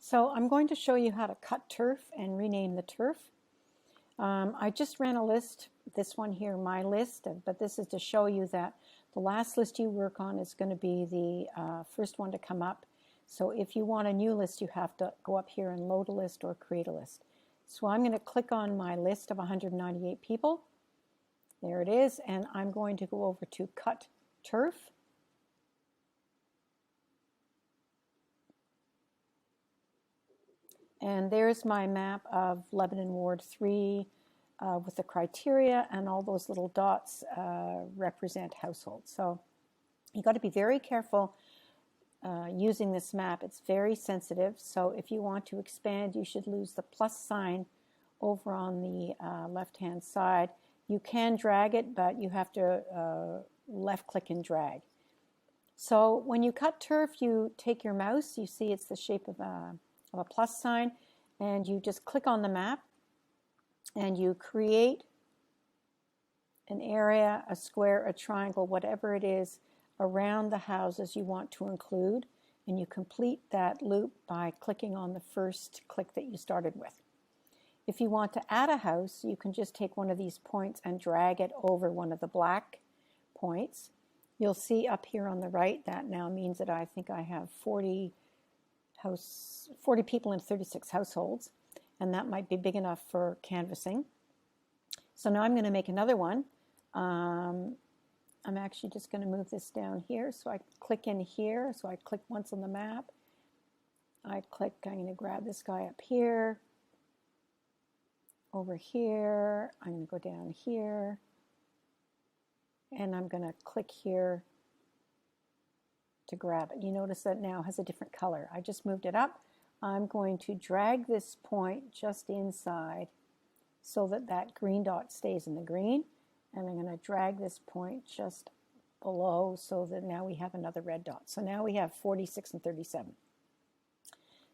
So I'm going to show you how to cut turf and rename the turf. I just ran a list, this one here, my list, but this is to show you that the last list you work on is going to be the first one to come up. So if you want a new list, you have to go up here and load a list or create a list. So I'm going to click on my list of 198 people. There it is, and I'm going to go over to Cut Turf. And there's my map of Lebanon Ward 3 with the criteria, and all those little dots represent households. So you've got to be very careful using this map. It's very sensitive. So if you want to expand, you should use the plus sign over on the left-hand side. You can drag it, but you have to left-click and drag. So when you cut turf, you take your mouse. You see it's the shape of a plus sign, and you just click on the map and you create an area, a square, a triangle, whatever it is, around the houses you want to include, and you complete that loop by clicking on the first click that you started with. If you want to add a house, you can just take one of these points and drag it over one of the black points. You'll see up here on the right that now means that I think I have 40 people in 36 households, and that might be big enough for canvassing. So now I'm going to make another one. I'm actually just going to move this down here. So I click in here. So I click once on the map. I'm going to grab this guy up here, over here. I'm going to go down here, and I'm going to click here to grab it. You notice that now has a different color. I just moved it up. I'm going to drag this point just inside so that that green dot stays in the green, and I'm going to drag this point just below so that now we have another red dot. So now we have 46 and 37.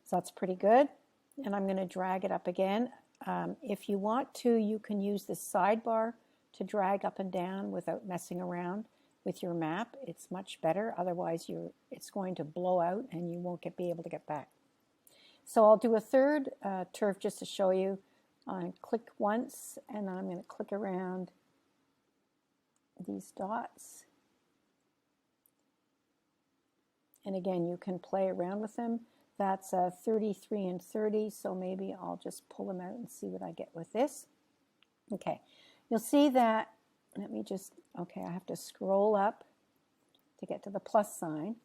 So that's pretty good, and I'm going to drag it up again. If you want to, you can use the sidebar to drag up and down without messing around with your map. It's much better. Otherwise, it's going to blow out and you won't be able to get back. So I'll do a third turf just to show you. I click once, and I'm going to click around these dots. And again, you can play around with them. That's 33 and 30, so maybe I'll just pull them out and see what I get with this. Okay, you'll see that, I have to scroll up to get to the plus sign,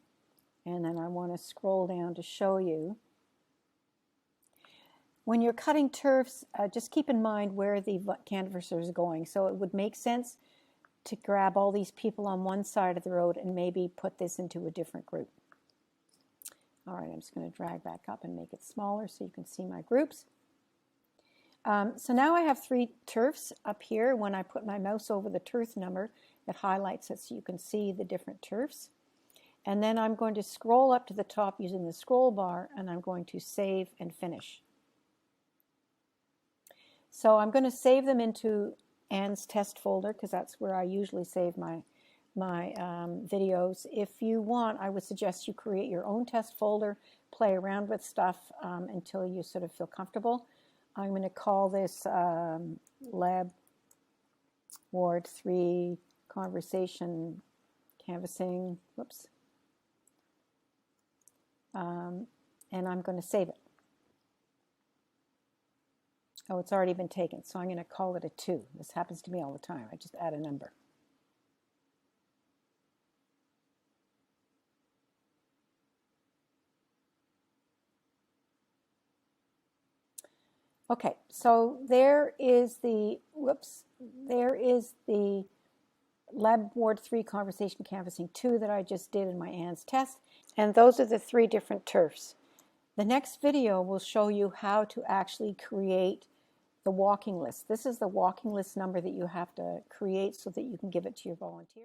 and then I want to scroll down to show you. When you're cutting turfs, just keep in mind where the canvasser is going. So it would make sense to grab all these people on one side of the road and maybe put this into a different group. All right, I'm just going to drag back up and make it smaller so you can see my groups. So now I have 3 turfs up here. When I put my mouse over the turf number, it highlights it so you can see the different turfs. And then I'm going to scroll up to the top using the scroll bar, and I'm going to save and finish. So I'm going to save them into Anne's test folder because that's where I usually save my videos. If you want, I would suggest you create your own test folder, play around with stuff until you sort of feel comfortable. I'm going to call this Lab Ward 3 Conversation Canvassing, and I'm going to save it. Oh, it's already been taken, so I'm going to call it a 2. This happens to me all the time. I just add a number. Okay, so there is the Lab Ward 3 Conversation Canvassing 2 that I just did in my Anne's test, and those are the 3 different turfs. The next video will show you how to actually create the walking list. This is the walking list number that you have to create so that you can give it to your volunteer.